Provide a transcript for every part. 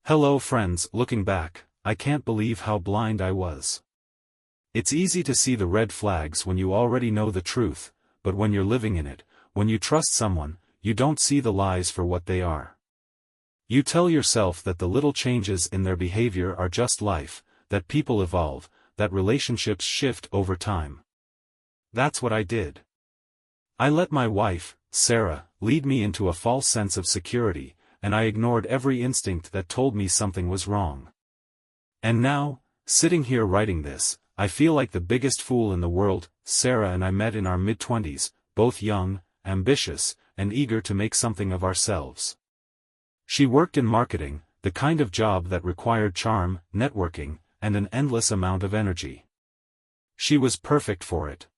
Hello friends, looking back, I can't believe how blind I was. It's easy to see the red flags when you already know the truth, but when you're living in it, when you trust someone, you don't see the lies for what they are. You tell yourself that the little changes in their behavior are just life, that people evolve, that relationships shift over time. That's what I did. I let my wife, Sarah, lead me into a false sense of security, and I ignored every instinct that told me something was wrong. And now, sitting here writing this, I feel like the biggest fool in the world. Sarah and I met in our mid-20s, both young, ambitious, and eager to make something of ourselves. She worked in marketing, the kind of job that required charm, networking, and an endless amount of energy. She was perfect for it.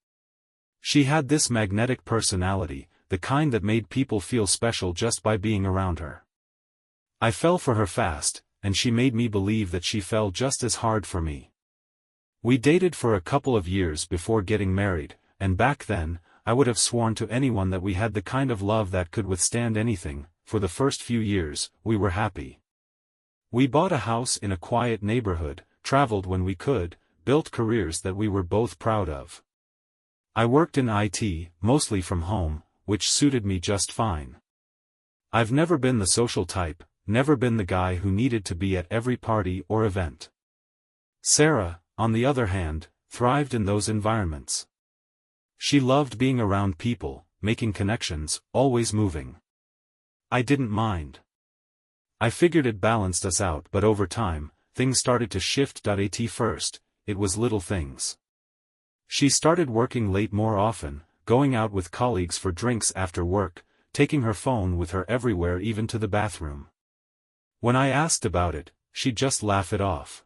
She had this magnetic personality, the kind that made people feel special just by being around her. I fell for her fast, and she made me believe that she fell just as hard for me. We dated for a couple of years before getting married, and back then, I would have sworn to anyone that we had the kind of love that could withstand anything. For the first few years, we were happy. We bought a house in a quiet neighborhood, traveled when we could, built careers that we were both proud of. I worked in IT, mostly from home, which suited me just fine. I've never been the social type, never been the guy who needed to be at every party or event. Sarah, on the other hand, thrived in those environments. She loved being around people, making connections, always moving. I didn't mind. I figured it balanced us out, but over time, things started to shift. At first, it was little things. She started working late more often, going out with colleagues for drinks after work, taking her phone with her everywhere, even to the bathroom. When I asked about it, she'd just laugh it off.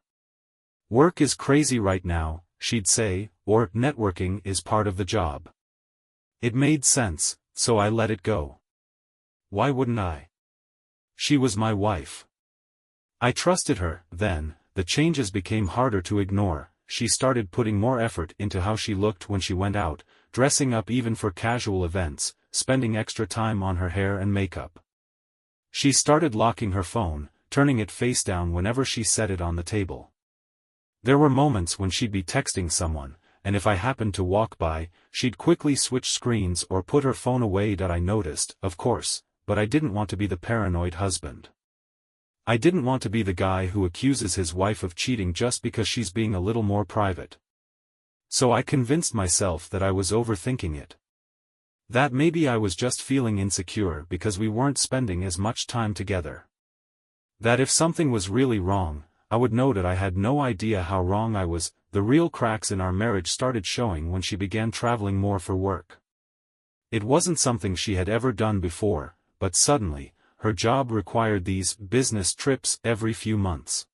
Work is crazy right now, she'd say, or networking is part of the job. It made sense, so I let it go. Why wouldn't I? She was my wife. I trusted her. Then, the changes became harder to ignore. She started putting more effort into how she looked when she went out, dressing up even for casual events, spending extra time on her hair and makeup. She started locking her phone, turning it face down whenever she set it on the table. There were moments when she'd be texting someone, and if I happened to walk by, she'd quickly switch screens or put her phone away. I noticed, of course, but I didn't want to be the paranoid husband. I didn't want to be the guy who accuses his wife of cheating just because she's being a little more private. So I convinced myself that I was overthinking it. That maybe I was just feeling insecure because we weren't spending as much time together. That if something was really wrong, I would know that I had no idea how wrong I was. The real cracks in our marriage started showing when she began traveling more for work. It wasn't something she had ever done before, but suddenly, her job required these business trips every few months.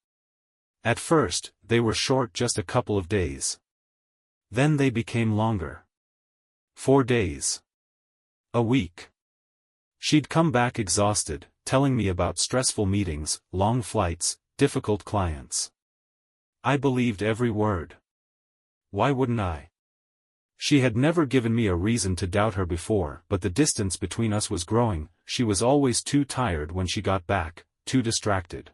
At first, they were short, just a couple of days. Then they became longer. 4 days. A week. She'd come back exhausted, telling me about stressful meetings, long flights, difficult clients. I believed every word. Why wouldn't I? She had never given me a reason to doubt her before, but the distance between us was growing. She was always too tired when she got back, too distracted.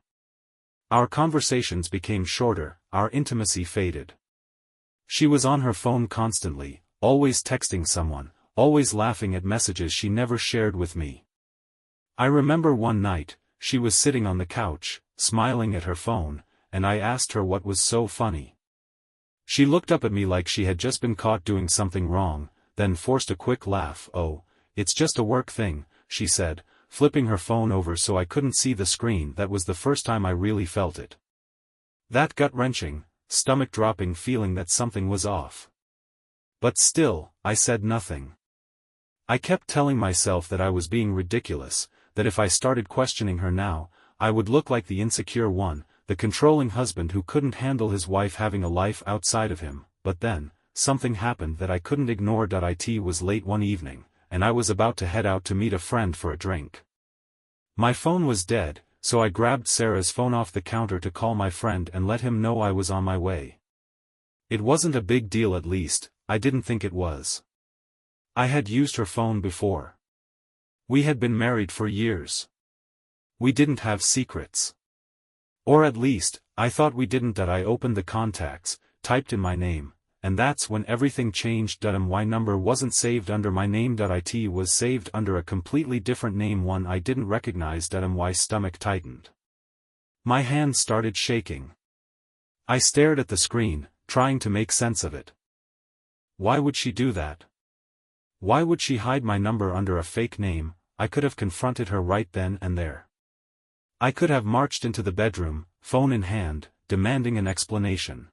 Our conversations became shorter, our intimacy faded. She was on her phone constantly, always texting someone, always laughing at messages she never shared with me. I remember one night, she was sitting on the couch, smiling at her phone, and I asked her what was so funny. She looked up at me like she had just been caught doing something wrong, then forced a quick laugh. "Oh, it's just a work thing," she said, flipping her phone over so I couldn't see the screen. That was the first time I really felt it. That gut-wrenching, stomach-dropping feeling that something was off. But still, I said nothing. I kept telling myself that I was being ridiculous, that if I started questioning her now, I would look like the insecure one, the controlling husband who couldn't handle his wife having a life outside of him. But then, something happened that I couldn't ignore. It was late one evening, and I was about to head out to meet a friend for a drink. My phone was dead, so I grabbed Sarah's phone off the counter to call my friend and let him know I was on my way. It wasn't a big deal, at least, I didn't think it was. I had used her phone before. We had been married for years. We didn't have secrets. Or at least, I thought we didn't. That I opened the contacts, typed in my name, and that's when everything changed. My number wasn't saved under my name. It was saved under a completely different name, one I didn't recognize. My stomach tightened. My hands started shaking. I stared at the screen, trying to make sense of it. Why would she do that? Why would she hide my number under a fake name? I could have confronted her right then and there. I could have marched into the bedroom, phone in hand, demanding an explanation.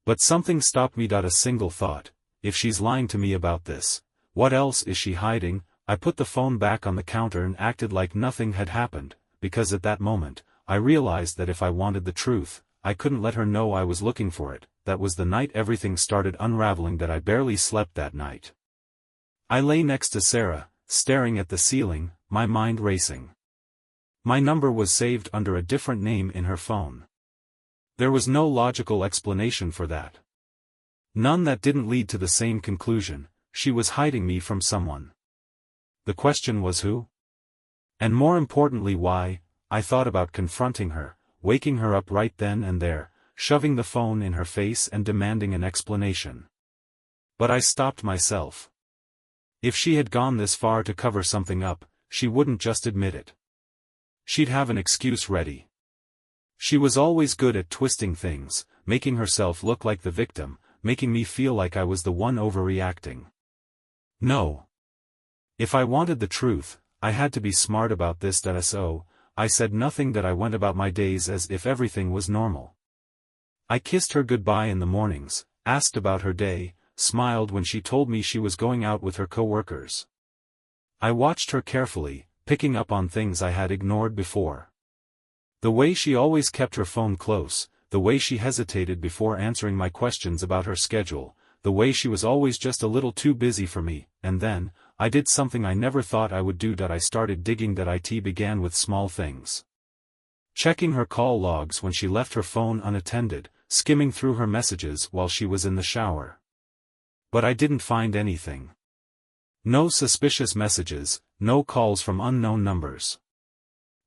But something stopped me. A single thought: if she's lying to me about this, what else is she hiding? I put the phone back on the counter and acted like nothing had happened, because at that moment, I realized that if I wanted the truth, I couldn't let her know I was looking for it. That was the night everything started unraveling. That I barely slept that night. I lay next to Sarah, staring at the ceiling, my mind racing. My number was saved under a different name in her phone. There was no logical explanation for that. None that didn't lead to the same conclusion: she was hiding me from someone. The question was who? And more importantly, why? I thought about confronting her, waking her up right then and there, shoving the phone in her face and demanding an explanation. But I stopped myself. If she had gone this far to cover something up, she wouldn't just admit it. She'd have an excuse ready. She was always good at twisting things, making herself look like the victim, making me feel like I was the one overreacting. No. If I wanted the truth, I had to be smart about this. So, I said nothing. That I went about my days as if everything was normal. I kissed her goodbye in the mornings, asked about her day, smiled when she told me she was going out with her coworkers. I watched her carefully, picking up on things I had ignored before. The way she always kept her phone close, the way she hesitated before answering my questions about her schedule, the way she was always just a little too busy for me. And then, I did something I never thought I would do. I started digging. It began with small things. Checking her call logs when she left her phone unattended, skimming through her messages while she was in the shower. But I didn't find anything. No suspicious messages, no calls from unknown numbers.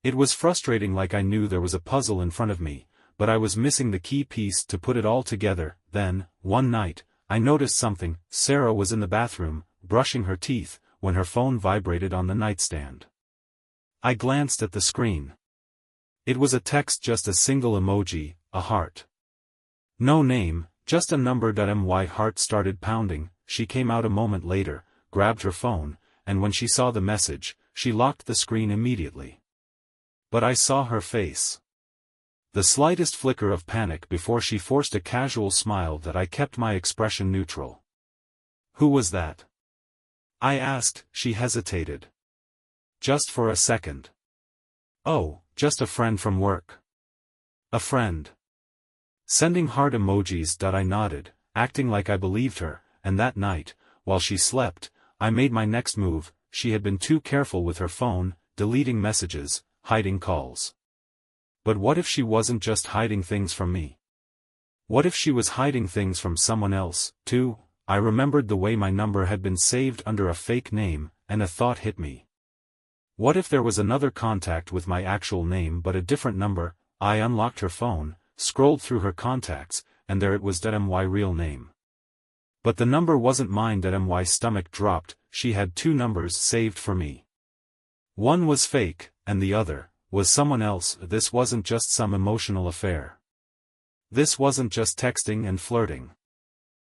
It was frustrating. Like I knew there was a puzzle in front of me, but I was missing the key piece to put it all together. Then, one night, I noticed something. Sarah was in the bathroom, brushing her teeth, when her phone vibrated on the nightstand. I glanced at the screen. It was a text, just a single emoji, a heart. No name, just a number. My heart started pounding. She came out a moment later, grabbed her phone, and when she saw the message, she locked the screen immediately. But I saw her face. The slightest flicker of panic before she forced a casual smile. I kept my expression neutral. Who was that? I asked. She hesitated. Just for a second. Oh, just a friend from work. A friend. Sending heart emojis. I nodded, acting like I believed her, and that night, while she slept, I made my next move. She had been too careful with her phone, deleting messages, hiding calls. But what if she wasn't just hiding things from me? What if she was hiding things from someone else, too? I remembered the way my number had been saved under a fake name, and a thought hit me. What if there was another contact with my actual name but a different number? I unlocked her phone, scrolled through her contacts, and there it was. My real name. But the number wasn't mine. My stomach dropped. She had two numbers saved for me. One was fake, and the other was someone else. This wasn't just some emotional affair. This wasn't just texting and flirting.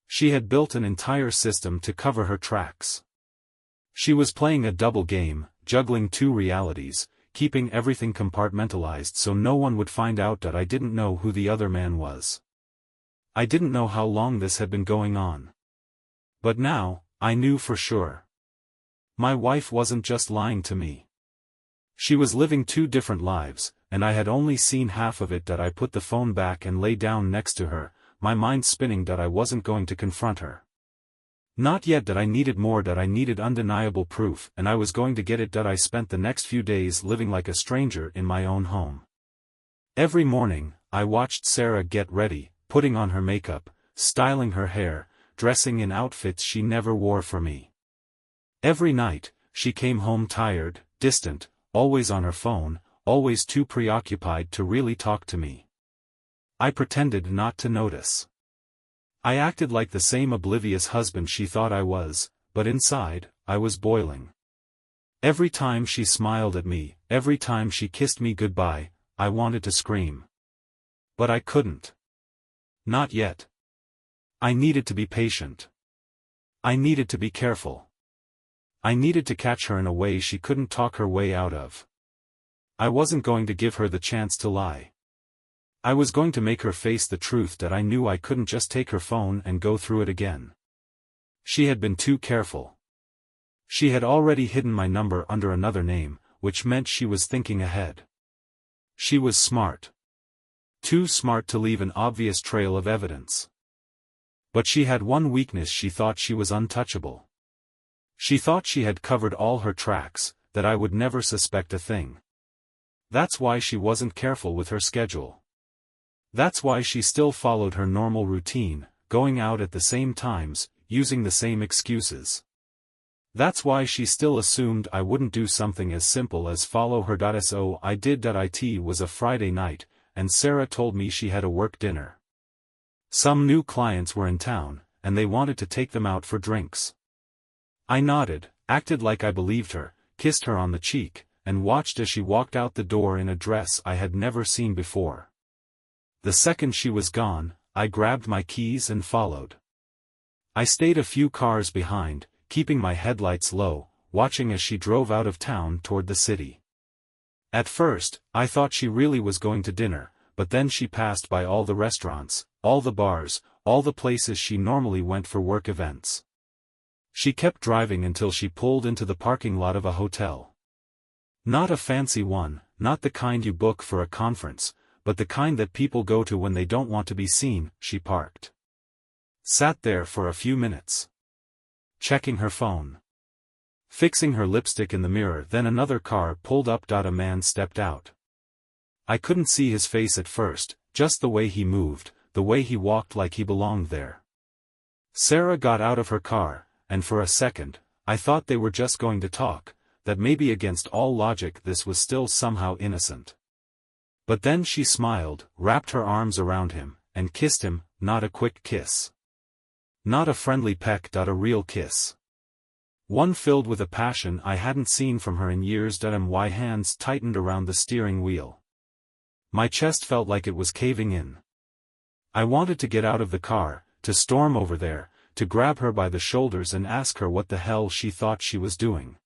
She had built an entire system to cover her tracks. She was playing a double game, juggling two realities, keeping everything compartmentalized so no one would find out. I didn't know who the other man was. I didn't know how long this had been going on. But now, I knew for sure. My wife wasn't just lying to me. She was living two different lives, and I had only seen half of it. I put the phone back and lay down next to her, my mind spinning. I wasn't going to confront her. Not yet. I needed more. I needed undeniable proof, and I was going to get it. I spent the next few days living like a stranger in my own home. Every morning, I watched Sarah get ready, putting on her makeup, styling her hair, dressing in outfits she never wore for me. Every night, she came home tired, distant, always on her phone, always too preoccupied to really talk to me. I pretended not to notice. I acted like the same oblivious husband she thought I was, but inside, I was boiling. Every time she smiled at me, every time she kissed me goodbye, I wanted to scream. But I couldn't. Not yet. I needed to be patient. I needed to be careful. I needed to catch her in a way she couldn't talk her way out of. I wasn't going to give her the chance to lie. I was going to make her face the truth that I knew I couldn't just take her phone and go through it again. She had been too careful. She had already hidden my number under another name, which meant she was thinking ahead. She was smart. Too smart to leave an obvious trail of evidence. But she had one weakness: she thought she was untouchable. She thought she had covered all her tracks, that I would never suspect a thing. That's why she wasn't careful with her schedule. That's why she still followed her normal routine, going out at the same times, using the same excuses. That's why she still assumed I wouldn't do something as simple as follow her. So I did. It was a Friday night, and Sarah told me she had a work dinner. Some new clients were in town, and they wanted to take them out for drinks. I nodded, acted like I believed her, kissed her on the cheek, and watched as she walked out the door in a dress I had never seen before. The second she was gone, I grabbed my keys and followed. I stayed a few cars behind, keeping my headlights low, watching as she drove out of town toward the city. At first, I thought she really was going to dinner, but then she passed by all the restaurants, all the bars, all the places she normally went for work events. She kept driving until she pulled into the parking lot of a hotel. Not a fancy one, not the kind you book for a conference, but the kind that people go to when they don't want to be seen. She parked. Sat there for a few minutes. Checking her phone. Fixing her lipstick in the mirror. Then another car pulled up. A man stepped out. I couldn't see his face at first, just the way he moved, the way he walked, like he belonged there. Sarah got out of her car, and for a second, I thought they were just going to talk, that maybe against all logic this was still somehow innocent. But then she smiled, wrapped her arms around him, and kissed him. Not a quick kiss. Not a friendly peck. A real kiss. One filled with a passion I hadn't seen from her in years. My hands tightened around the steering wheel. My chest felt like it was caving in. I wanted to get out of the car, to storm over there, to grab her by the shoulders and ask her what the hell she thought she was doing.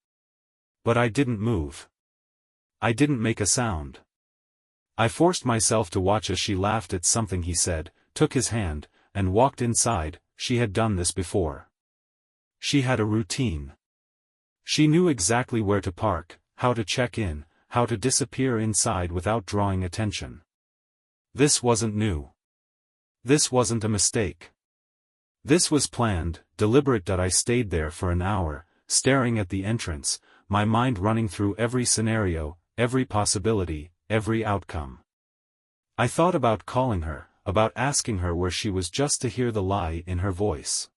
But I didn't move. I didn't make a sound. I forced myself to watch as she laughed at something he said, took his hand, and walked inside. She had done this before. She had a routine. She knew exactly where to park, how to check in, how to disappear inside without drawing attention. This wasn't new. This wasn't a mistake. This was planned, deliberate. I stayed there for an hour, staring at the entrance, my mind running through every scenario, every possibility, every outcome. I thought about calling her, about asking her where she was just to hear the lie in her voice.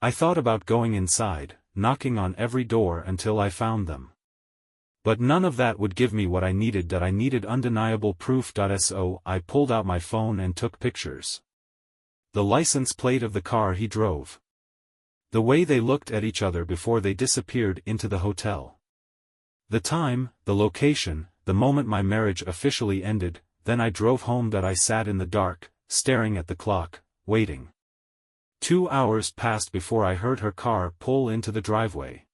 I thought about going inside, knocking on every door until I found them. But none of that would give me what I needed. I needed undeniable proof. So I pulled out my phone and took pictures. The license plate of the car he drove. The way they looked at each other before they disappeared into the hotel. The time, the location, the moment my marriage officially ended. Then I drove home. I sat in the dark, staring at the clock, waiting. 2 hours passed before I heard her car pull into the driveway.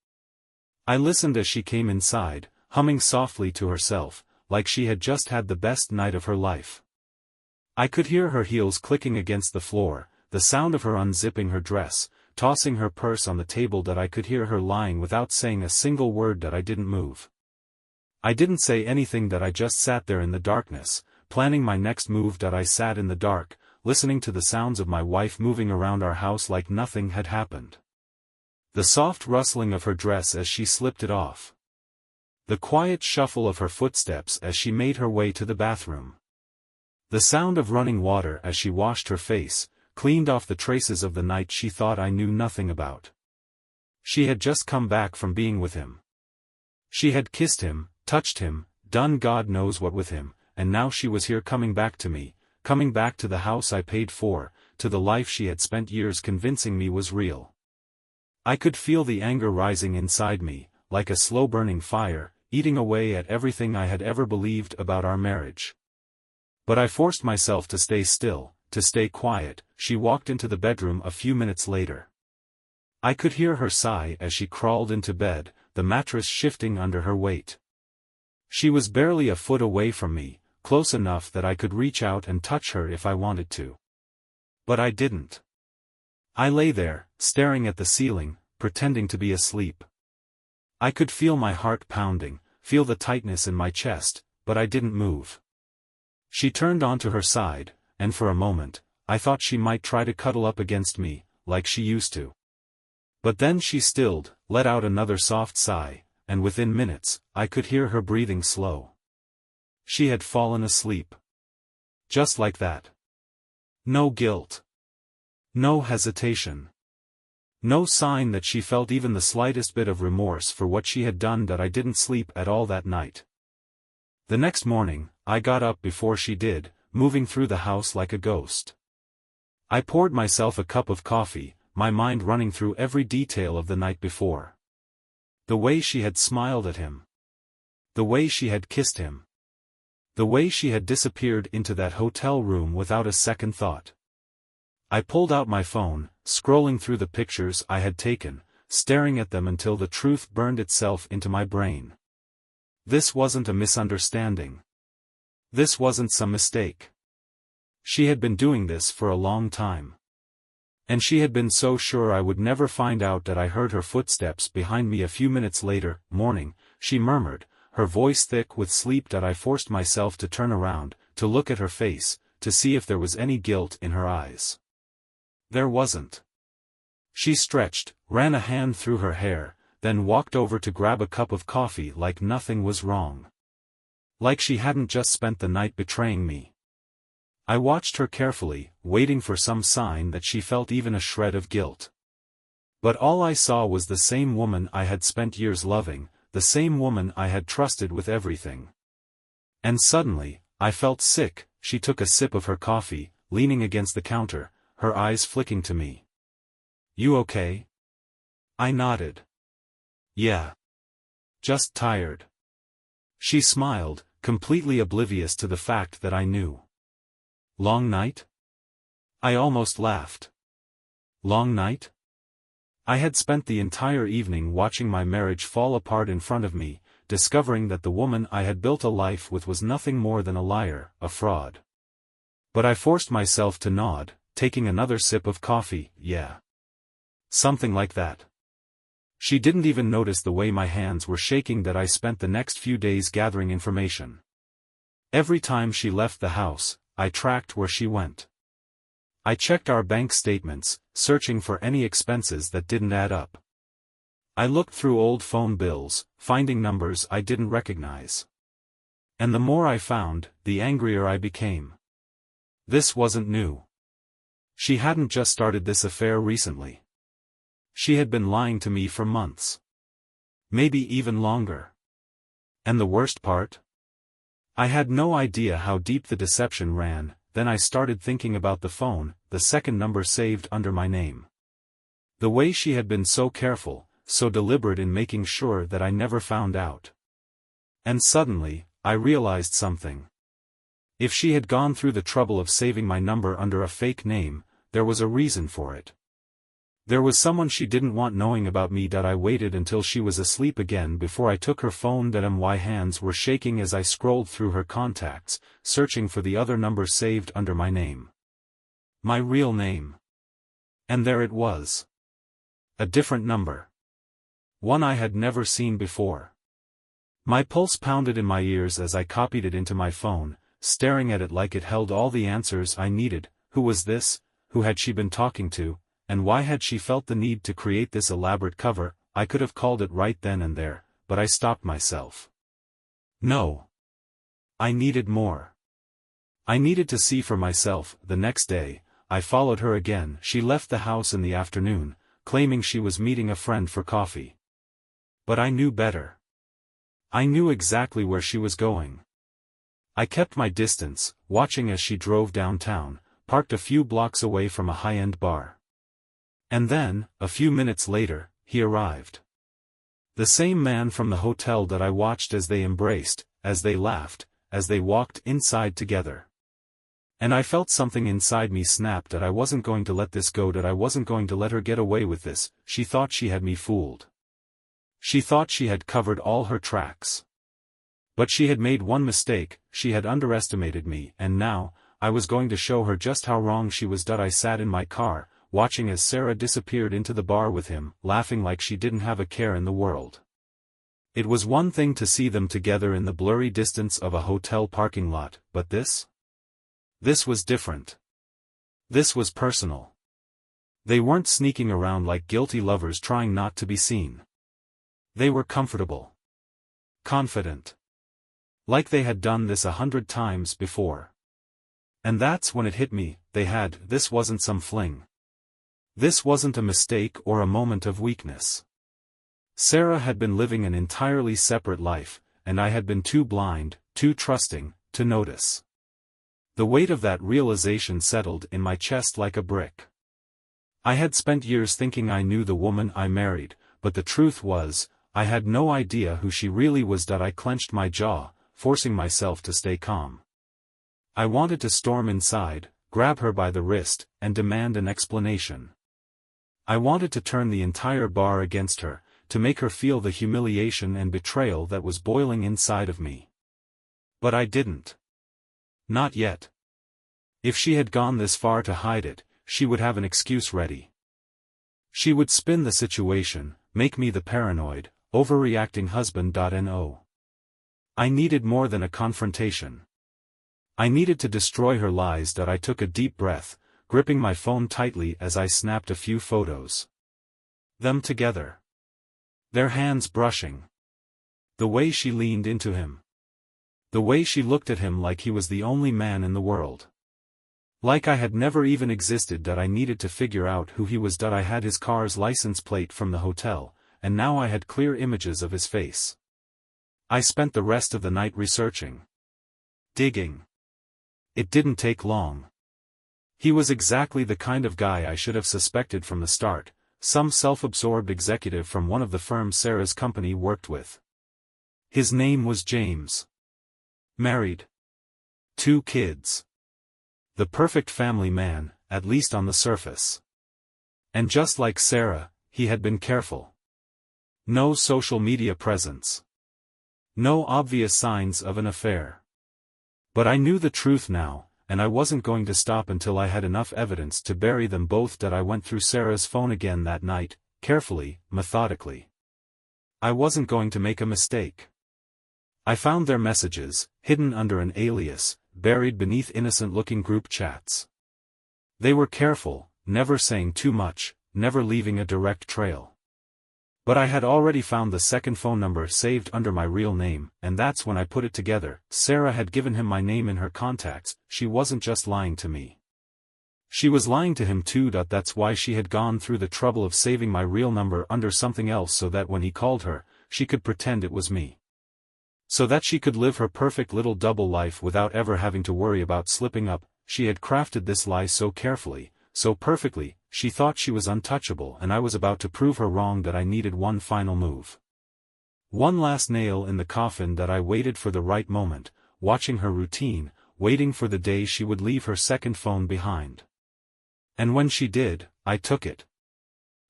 I listened as she came inside, humming softly to herself, like she had just had the best night of her life. I could hear her heels clicking against the floor, the sound of her unzipping her dress, tossing her purse on the table. I could hear her lying without saying a single word. I didn't move. I didn't say anything. I just sat there in the darkness, planning my next move. I sat in the dark, listening to the sounds of my wife moving around our house like nothing had happened. The soft rustling of her dress as she slipped it off. The quiet shuffle of her footsteps as she made her way to the bathroom. The sound of running water as she washed her face, cleaned off the traces of the night she thought I knew nothing about. She had just come back from being with him. She had kissed him, touched him, done God knows what with him, and now she was here coming back to me, coming back to the house I paid for, to the life she had spent years convincing me was real. I could feel the anger rising inside me, like a slow-burning fire, eating away at everything I had ever believed about our marriage. But I forced myself to stay still, to stay quiet. She walked into the bedroom a few minutes later. I could hear her sigh as she crawled into bed, the mattress shifting under her weight. She was barely a foot away from me, close enough that I could reach out and touch her if I wanted to. But I didn't. I lay there, staring at the ceiling, pretending to be asleep. I could feel my heart pounding, feel the tightness in my chest, but I didn't move. She turned onto her side, and for a moment, I thought she might try to cuddle up against me, like she used to. But then she stilled, let out another soft sigh, and within minutes, I could hear her breathing slow. She had fallen asleep. Just like that. No guilt. No hesitation. No sign that she felt even the slightest bit of remorse for what she had done. That I didn't sleep at all that night. The next morning, I got up before she did, moving through the house like a ghost. I poured myself a cup of coffee, my mind running through every detail of the night before. The way she had smiled at him. The way she had kissed him. The way she had disappeared into that hotel room without a second thought. I pulled out my phone, scrolling through the pictures I had taken, staring at them until the truth burned itself into my brain. This wasn't a misunderstanding. This wasn't some mistake. She had been doing this for a long time. And she had been so sure I would never find out. That I heard her footsteps behind me a few minutes later. "Morning," she murmured, her voice thick with sleep. That I forced myself to turn around, to look at her face, to see if there was any guilt in her eyes. There wasn't. She stretched, ran a hand through her hair, then walked over to grab a cup of coffee like nothing was wrong. Like she hadn't just spent the night betraying me. I watched her carefully, waiting for some sign that she felt even a shred of guilt. But all I saw was the same woman I had spent years loving, the same woman I had trusted with everything. And suddenly, I felt sick. She took a sip of her coffee, leaning against the counter, her eyes flicking to me. "You okay?" I nodded. "Yeah. Just tired." She smiled, completely oblivious to the fact that I knew. "Long night?" I almost laughed. Long night? I had spent the entire evening watching my marriage fall apart in front of me, discovering that the woman I had built a life with was nothing more than a liar, a fraud. But I forced myself to nod, taking another sip of coffee. "Yeah. Something like that." She didn't even notice the way my hands were shaking. That I spent the next few days gathering information. Every time she left the house, I tracked where she went. I checked our bank statements, searching for any expenses that didn't add up. I looked through old phone bills, finding numbers I didn't recognize. And the more I found, the angrier I became. This wasn't new. She hadn't just started this affair recently. She had been lying to me for months. Maybe even longer. And the worst part? I had no idea how deep the deception ran. Then I started thinking about the phone, the second number saved under my name. The way she had been so careful, so deliberate in making sure that I never found out. And suddenly, I realized something. If she had gone through the trouble of saving my number under a fake name, there was a reason for it. There was someone she didn't want knowing about me. I waited until she was asleep again before I took her phone. My hands were shaking as I scrolled through her contacts, searching for the other number saved under my name. My real name. And there it was. A different number. One I had never seen before. My pulse pounded in my ears as I copied it into my phone, staring at it like it held all the answers I needed. Who was this? Who had she been talking to? And why had she felt the need to create this elaborate cover? I could have called it right then and there, but I stopped myself. No. I needed more. I needed to see for myself. The next day, I followed her again. She left the house in the afternoon, claiming she was meeting a friend for coffee. But I knew better. I knew exactly where she was going. I kept my distance, watching as she drove downtown, parked a few blocks away from a high-end bar. And then, a few minutes later, he arrived. The same man from the hotel that I watched as they embraced, as they laughed, as they walked inside together. And I felt something inside me snap that I wasn't going to let this go, that I wasn't going to let her get away with this. She thought she had me fooled. She thought she had covered all her tracks. But she had made one mistake, she had underestimated me, and now, I was going to show her just how wrong she was. I sat in my car, watching as Sarah disappeared into the bar with him, laughing like she didn't have a care in the world. It was one thing to see them together in the blurry distance of a hotel parking lot, but this? This was different. This was personal. They weren't sneaking around like guilty lovers trying not to be seen. They were comfortable. Confident. Like they had done this 100 times before. And that's when it hit me, this wasn't some fling. This wasn't a mistake or a moment of weakness. Sarah had been living an entirely separate life, and I had been too blind, too trusting, to notice. The weight of that realization settled in my chest like a brick. I had spent years thinking I knew the woman I married, but the truth was, I had no idea who she really was. I clenched my jaw, forcing myself to stay calm. I wanted to storm inside, grab her by the wrist, and demand an explanation. I wanted to turn the entire bar against her, to make her feel the humiliation and betrayal that was boiling inside of me. But I didn't. Not yet. If she had gone this far to hide it, she would have an excuse ready. She would spin the situation, make me the paranoid, overreacting husband. No. I needed more than a confrontation. I needed to destroy her lies. I took a deep breath, gripping my phone tightly as I snapped a few photos. Them together. Their hands brushing. The way she leaned into him. The way she looked at him like he was the only man in the world. Like I had never even existed. I needed to figure out who he was. I had his car's license plate from the hotel, and now I had clear images of his face. I spent the rest of the night researching. Digging. It didn't take long. He was exactly the kind of guy I should have suspected from the start, some self-absorbed executive from one of the firms Sarah's company worked with. His name was James. Married. 2 kids. The perfect family man, at least on the surface. And just like Sarah, he had been careful. No social media presence. No obvious signs of an affair. But I knew the truth now, and I wasn't going to stop until I had enough evidence to bury them both. I went through Sarah's phone again that night, carefully, methodically. I wasn't going to make a mistake. I found their messages, hidden under an alias, buried beneath innocent-looking group chats. They were careful, never saying too much, never leaving a direct trail. But I had already found the second phone number saved under my real name, and that's when I put it together. Sarah had given him my name in her contacts. She wasn't just lying to me. She was lying to him too. That's why she had gone through the trouble of saving my real number under something else, so that when he called her, she could pretend it was me. So that she could live her perfect little double life without ever having to worry about slipping up. She had crafted this lie so carefully, so perfectly. She thought she was untouchable, and I was about to prove her wrong. I needed one final move. One last nail in the coffin. I waited for the right moment, watching her routine, waiting for the day she would leave her second phone behind. And when she did, I took it.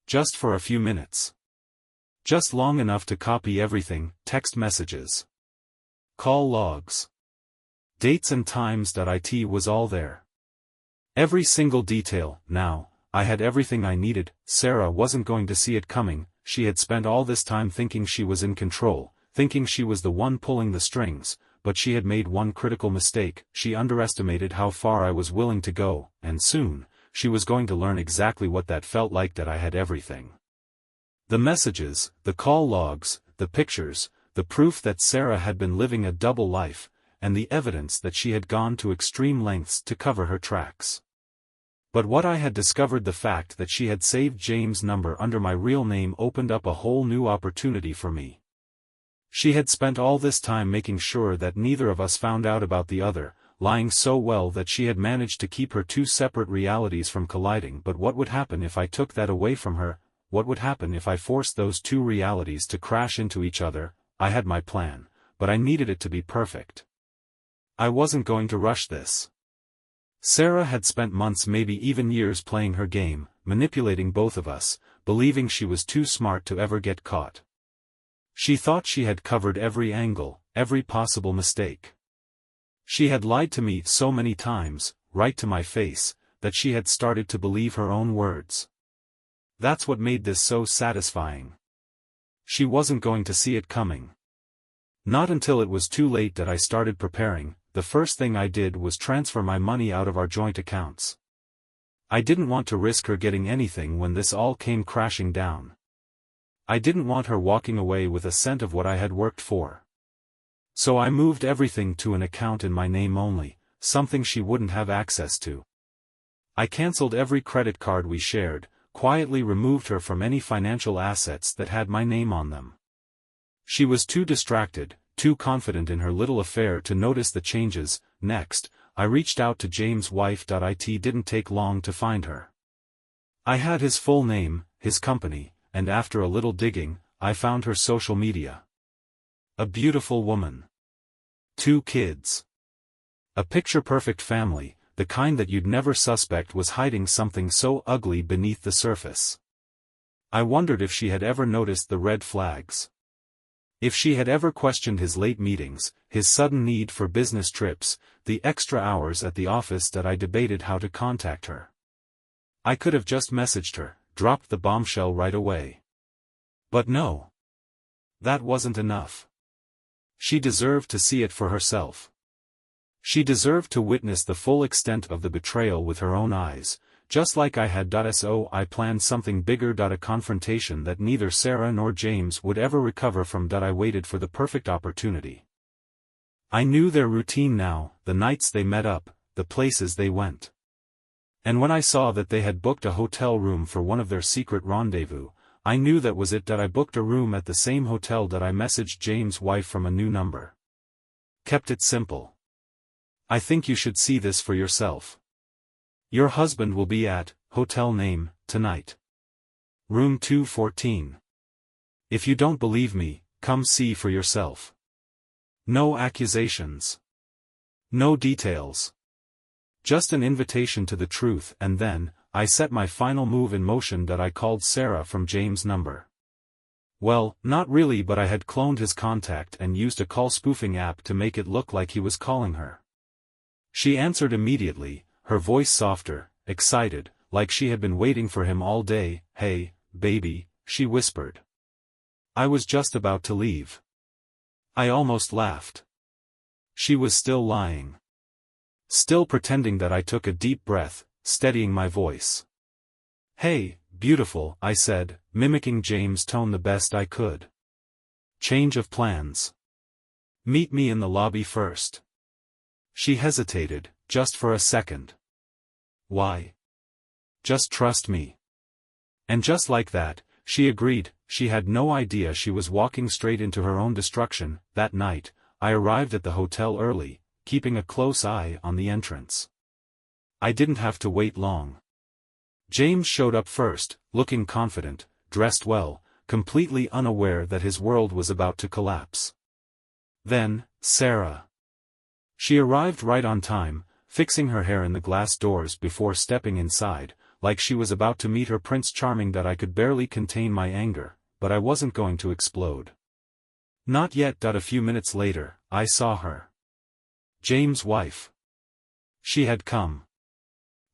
Just for a few minutes. Just long enough to copy everything: text messages, call logs, dates and times. It was all there. Every single detail. Now, I had everything I needed. Sarah wasn't going to see it coming. She had spent all this time thinking she was in control, thinking she was the one pulling the strings, but she had made one critical mistake. She underestimated how far I was willing to go, and soon, she was going to learn exactly what that felt like. I had everything. The messages, the call logs, the pictures, the proof that Sarah had been living a double life, and the evidence that she had gone to extreme lengths to cover her tracks. But what I had discovered, the fact that she had saved James' number under my real name, opened up a whole new opportunity for me. She had spent all this time making sure that neither of us found out about the other, lying so well that she had managed to keep her two separate realities from colliding. But what would happen if I took that away from her? What would happen if I forced those two realities to crash into each other? I had my plan, but I needed it to be perfect. I wasn't going to rush this. Sarah had spent months, maybe even years, playing her game, manipulating both of us, believing she was too smart to ever get caught. She thought she had covered every angle, every possible mistake. She had lied to me so many times, right to my face, that she had started to believe her own words. That's what made this so satisfying. She wasn't going to see it coming. Not until it was too late that I started preparing. The first thing I did was transfer my money out of our joint accounts. I didn't want to risk her getting anything when this all came crashing down. I didn't want her walking away with a cent of what I had worked for. So I moved everything to an account in my name only, something she wouldn't have access to. I canceled every credit card we shared, quietly removed her from any financial assets that had my name on them. She was too distracted, too confident in her little affair to notice the changes. Next, I reached out to James' wife. It didn't take long to find her. I had his full name, his company, and after a little digging, I found her social media. A beautiful woman. 2 kids. A picture-perfect family, the kind that you'd never suspect was hiding something so ugly beneath the surface. I wondered if she had ever noticed the red flags. If she had ever questioned his late meetings, his sudden need for business trips, the extra hours at the office. That I debated how to contact her. I could have just messaged her, dropped the bombshell right away. But no. That wasn't enough. She deserved to see it for herself. She deserved to witness the full extent of the betrayal with her own eyes, just like I had. So I planned something bigger. A confrontation that neither Sarah nor James would ever recover from. I waited for the perfect opportunity. I knew their routine now, the nights they met up, the places they went. And when I saw that they had booked a hotel room for one of their secret rendezvous, I knew that was it. I booked a room at the same hotel. I messaged James' wife from a new number. Kept it simple. I think you should see this for yourself. Your husband will be at, hotel name, tonight. Room 214. If you don't believe me, come see for yourself. No accusations. No details. Just an invitation to the truth. And then, I set my final move in motion. I called Sarah from James' number. Well, not really, but I had cloned his contact and used a call spoofing app to make it look like he was calling her. She answered immediately, her voice softer, excited, like she had been waiting for him all day. Hey, baby, she whispered. I was just about to leave. I almost laughed. She was still lying. Still pretending. That I took a deep breath, steadying my voice. Hey, beautiful, I said, mimicking James' tone the best I could. Change of plans. Meet me in the lobby first. She hesitated, just for a second. Why? Just trust me. And just like that, she agreed. She had no idea she was walking straight into her own destruction. That night, I arrived at the hotel early, keeping a close eye on the entrance. I didn't have to wait long. James showed up first, looking confident, dressed well, completely unaware that his world was about to collapse. Then, Sarah. She arrived right on time, fixing her hair in the glass doors before stepping inside, like she was about to meet her Prince Charming. I could barely contain my anger, but I wasn't going to explode. Not yet. A few minutes later, I saw her. James' wife. She had come.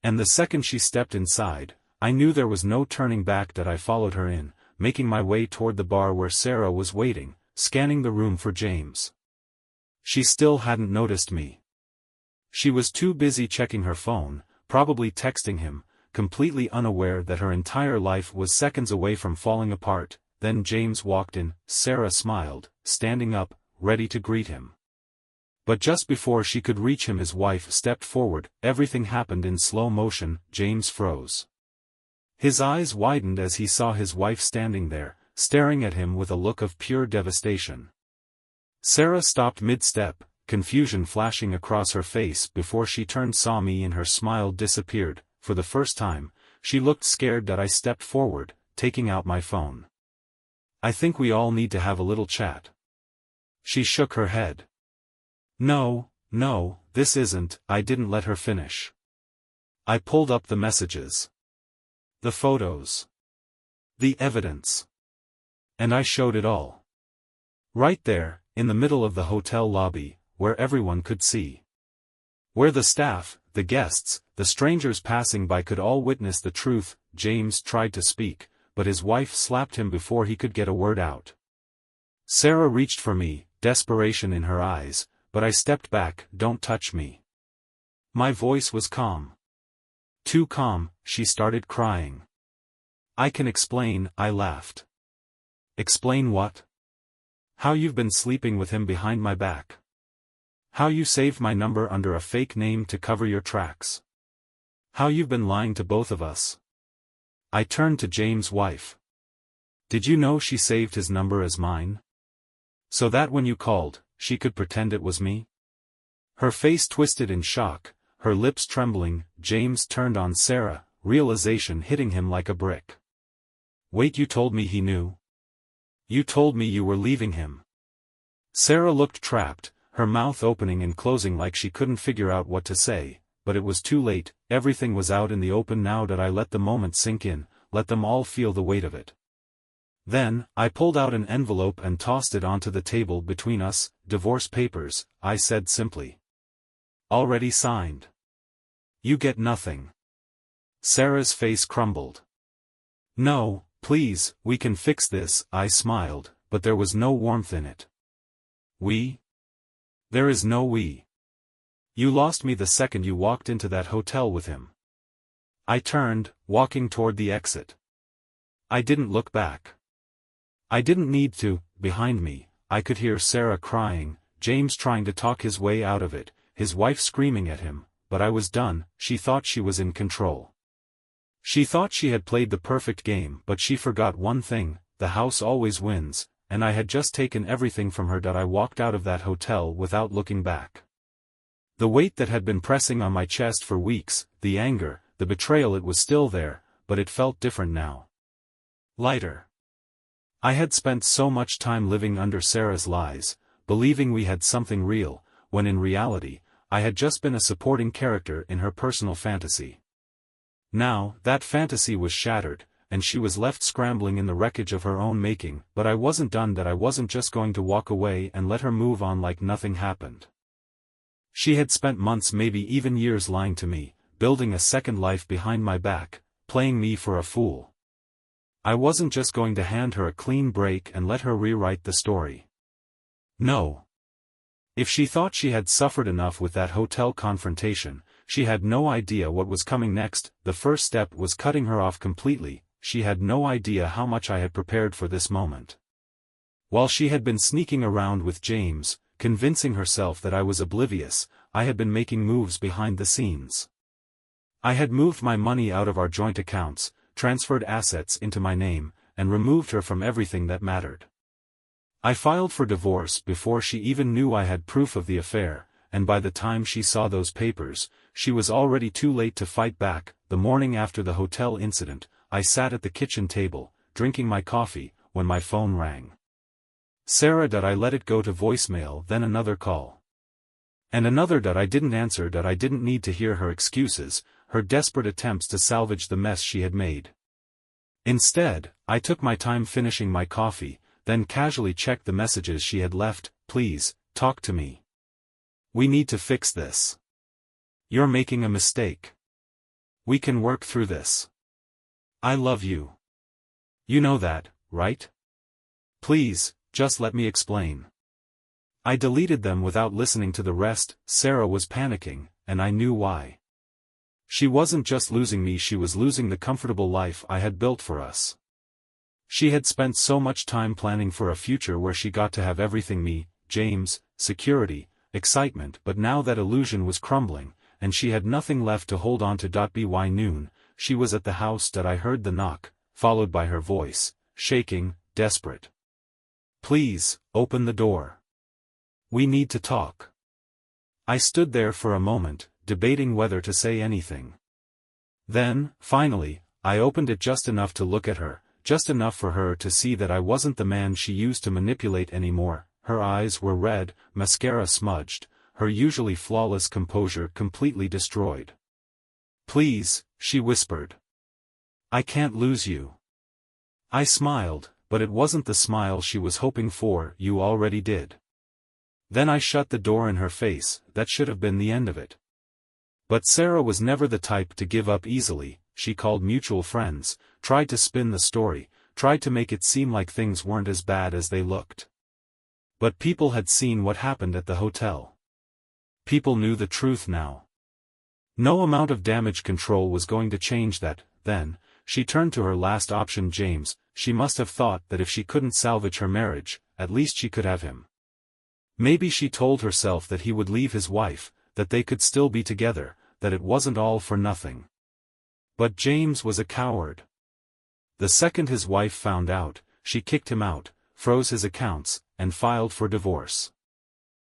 And the second she stepped inside, I knew there was no turning back. I followed her in, making my way toward the bar where Sarah was waiting, scanning the room for James. She still hadn't noticed me. She was too busy checking her phone, probably texting him, completely unaware that her entire life was seconds away from falling apart. Then James walked in. Sarah smiled, standing up, ready to greet him. But just before she could reach him, his wife stepped forward. Everything happened in slow motion. James froze. His eyes widened as he saw his wife standing there, staring at him with a look of pure devastation. Sarah stopped mid-step, confusion flashing across her face before she turned saw me and her smile disappeared. For the first time, she looked scared that I stepped forward, taking out my phone. "I think we all need to have a little chat." She shook her head. No, this isn't." I didn't let her finish. I pulled up the messages. The photos. The evidence. And I showed it all. Right there, in the middle of the hotel lobby, where everyone could see. Where the staff, the guests, the strangers passing by could all witness the truth. James tried to speak, but his wife slapped him before he could get a word out. Sarah reached for me, desperation in her eyes, but I stepped back. "Don't touch me." My voice was calm. Too calm. She started crying. "I can explain," I laughed. "Explain what?" "How you've been sleeping with him behind my back. How you saved my number under a fake name to cover your tracks. How you've been lying to both of us." I turned to James' wife. "Did you know she saved his number as mine? So that when you called, she could pretend it was me?" Her face twisted in shock, her lips trembling. James turned on Sarah, realization hitting him like a brick. "Wait, you told me he knew? You told me you were leaving him?" Sarah looked trapped, her mouth opening and closing like she couldn't figure out what to say, but it was too late. Everything was out in the open now that I let the moment sink in, let them all feel the weight of it. Then, I pulled out an envelope and tossed it onto the table between us. "Divorce papers," I said simply. "Already signed. You get nothing." Sarah's face crumbled. "No, please, we can fix this," I smiled, but there was no warmth in it. "We? There is no we. You lost me the second you walked into that hotel with him." I turned, walking toward the exit. I didn't look back. I didn't need to. Behind me, I could hear Sarah crying, James trying to talk his way out of it, his wife screaming at him, but I was done. She thought she was in control. She thought she had played the perfect game, but she forgot one thing: the house always wins, and I had just taken everything from her. That I walked out of that hotel without looking back. The weight that had been pressing on my chest for weeks, the anger, the betrayal, it was still there, but it felt different now. Lighter. I had spent so much time living under Sarah's lies, believing we had something real, when in reality, I had just been a supporting character in her personal fantasy. Now, that fantasy was shattered, and she was left scrambling in the wreckage of her own making. But I wasn't done. That I wasn't just going to walk away and let her move on like nothing happened. She had spent months, maybe even years, lying to me, building a second life behind my back, playing me for a fool. I wasn't just going to hand her a clean break and let her rewrite the story. No. If she thought she had suffered enough with that hotel confrontation, she had no idea what was coming next. The first step was cutting her off completely. She had no idea how much I had prepared for this moment. While she had been sneaking around with James, convincing herself that I was oblivious, I had been making moves behind the scenes. I had moved my money out of our joint accounts, transferred assets into my name, and removed her from everything that mattered. I filed for divorce before she even knew I had proof of the affair, and by the time she saw those papers, she was already too late to fight back. The morning after the hotel incident, I sat at the kitchen table, drinking my coffee, when my phone rang. Sarah. I let it go to voicemail, then another call. And another. I didn't answer. I didn't need to hear her excuses, her desperate attempts to salvage the mess she had made. Instead, I took my time finishing my coffee, then casually checked the messages she had left. "Please, talk to me. We need to fix this. You're making a mistake. We can work through this. I love you. You know that, right? Please, just let me explain." I deleted them without listening to the rest. Sarah was panicking, and I knew why. She wasn't just losing me, she was losing the comfortable life I had built for us. She had spent so much time planning for a future where she got to have everything: me, James, security, excitement. But now that illusion was crumbling, and she had nothing left to hold on to. By noon, she was at the house. I heard the knock, followed by her voice, shaking, desperate. "Please, open the door. We need to talk. I stood there for a moment, debating whether to say anything. Then, finally, I opened it just enough to look at her, just enough for her to see that I wasn't the man she used to manipulate anymore. Her eyes were red, mascara smudged, her usually flawless composure completely destroyed. "Please," she whispered. "I can't lose you." I smiled, but it wasn't the smile she was hoping for. "You already did." Then I shut the door in her face. That should have been the end of it. But Sarah was never the type to give up easily. She called mutual friends, tried to spin the story, tried to make it seem like things weren't as bad as they looked. But people had seen what happened at the hotel. People knew the truth now. No amount of damage control was going to change that. Then, she turned to her last option, James. She must have thought that if she couldn't salvage her marriage, at least she could have him. Maybe she told herself that he would leave his wife, that they could still be together, that it wasn't all for nothing. But James was a coward. The second his wife found out, she kicked him out, froze his accounts, and filed for divorce.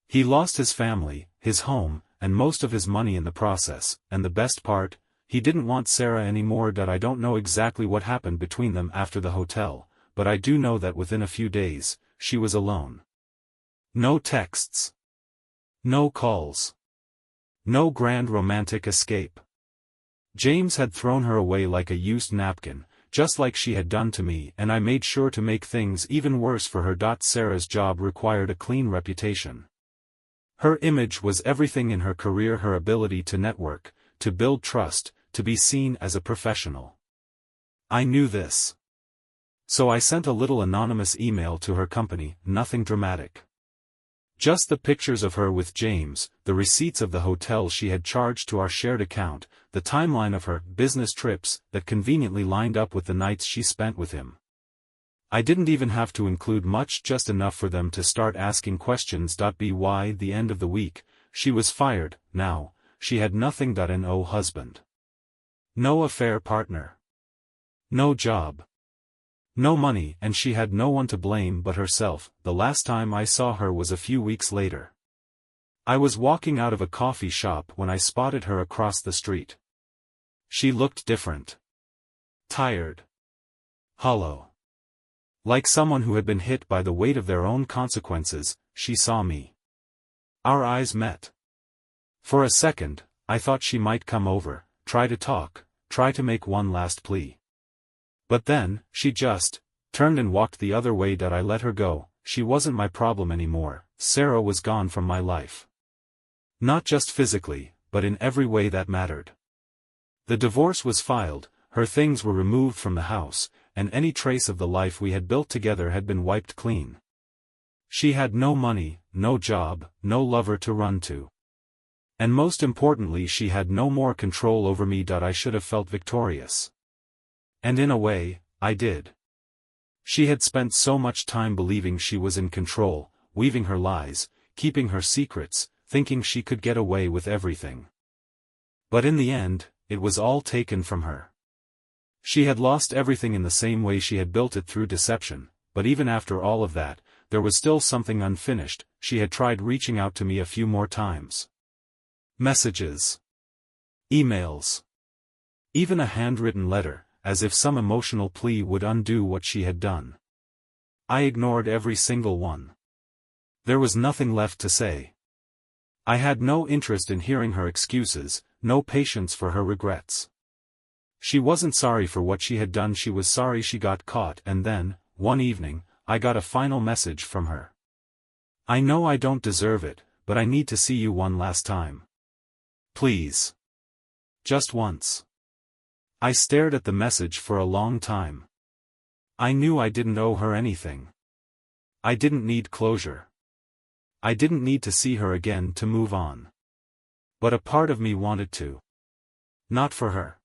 He lost his family, his home, and most of his money in the process, and the best part, he didn't want Sarah anymore. I don't know exactly what happened between them after the hotel, but I do know that within a few days, she was alone. No texts. No calls. No grand romantic escape. James had thrown her away like a used napkin, just like she had done to me, and I made sure to make things even worse for her. Sarah's job required a clean reputation. Her image was everything in her career, her ability to network, to build trust, to be seen as a professional. I knew this. So I sent a little anonymous email to her company, nothing dramatic. Just the pictures of her with James, the receipts of the hotel she had charged to our shared account, the timeline of her business trips that conveniently lined up with the nights she spent with him. I didn't even have to include much, just enough for them to start asking questions. By the end of the week, she was fired. Now, she had nothing. No husband. No affair partner. No job. No money, and she had no one to blame but herself. The last time I saw her was a few weeks later. I was walking out of a coffee shop when I spotted her across the street. She looked different. Tired. Hollow. Like someone who had been hit by the weight of their own consequences. She saw me. Our eyes met. For a second, I thought she might come over, try to talk, try to make one last plea. But then, she just turned and walked the other way. I let her go. She wasn't my problem anymore. Sarah was gone from my life. Not just physically, but in every way that mattered. The divorce was filed, her things were removed from the house, and any trace of the life we had built together had been wiped clean. She had no money, no job, no lover to run to. And most importantly, she had no more control over me. I should have felt victorious. And in a way, I did. She had spent so much time believing she was in control, weaving her lies, keeping her secrets, thinking she could get away with everything. But in the end, it was all taken from her. She had lost everything in the same way she had built it, through deception, but even after all of that, there was still something unfinished. She had tried reaching out to me a few more times. Messages. Emails. Even a handwritten letter, as if some emotional plea would undo what she had done. I ignored every single one. There was nothing left to say. I had no interest in hearing her excuses, no patience for her regrets. She wasn't sorry for what she had done, she was sorry she got caught. And then, one evening, I got a final message from her. "I know I don't deserve it, but I need to see you one last time. Please. Just once." I stared at the message for a long time. I knew I didn't owe her anything. I didn't need closure. I didn't need to see her again to move on. But a part of me wanted to. Not for her.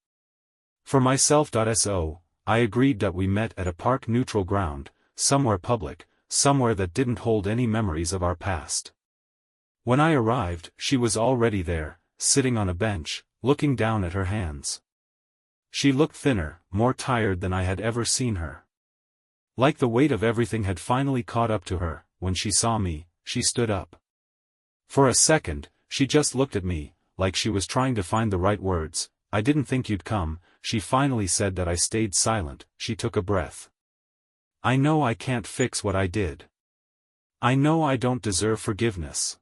For myself. So, I agreed that we met at a park, neutral ground, somewhere public, somewhere that didn't hold any memories of our past. When I arrived, she was already there, sitting on a bench, looking down at her hands. She looked thinner, more tired than I had ever seen her. Like the weight of everything had finally caught up to her. When she saw me, she stood up. For a second, she just looked at me, like she was trying to find the right words. I didn't think you'd come, she finally said. That I stayed silent. She took a breath. I know I can't fix what I did. I know I don't deserve forgiveness.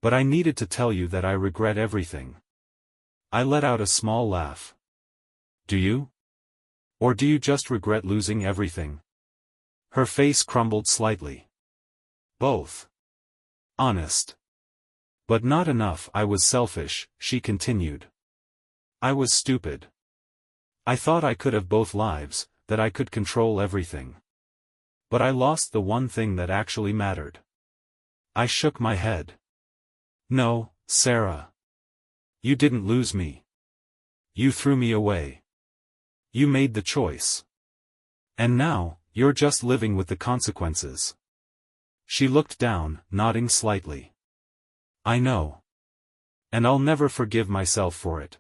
But I needed to tell you that I regret everything. I let out a small laugh. Do you? Or do you just regret losing everything? Her face crumbled slightly. Both. Honest. But not enough. I was selfish, she continued. I was stupid. I thought I could have both lives, that I could control everything. But I lost the one thing that actually mattered. I shook my head. No, Sarah. You didn't lose me. You threw me away. You made the choice. And now, you're just living with the consequences. She looked down, nodding slightly. I know. And I'll never forgive myself for it.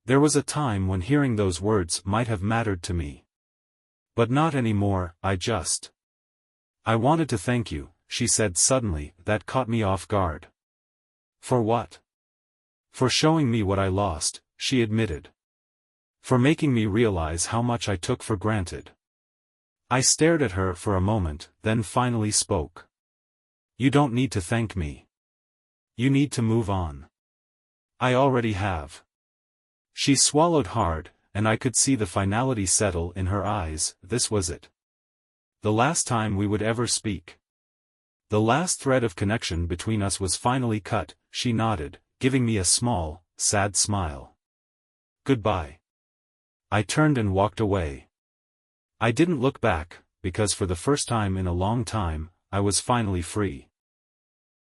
There was a time when hearing those words might have mattered to me. But not anymore. I wanted to thank you, she said suddenly. That caught me off guard. For what? For showing me what I lost, she admitted. For making me realize how much I took for granted. I stared at her for a moment, then finally spoke. You don't need to thank me. You need to move on. I already have. She swallowed hard, and I could see the finality settle in her eyes. This was it. The last time we would ever speak. The last thread of connection between us was finally cut. She nodded, giving me a small, sad smile. Goodbye. I turned and walked away. I didn't look back, because for the first time in a long time, I was finally free.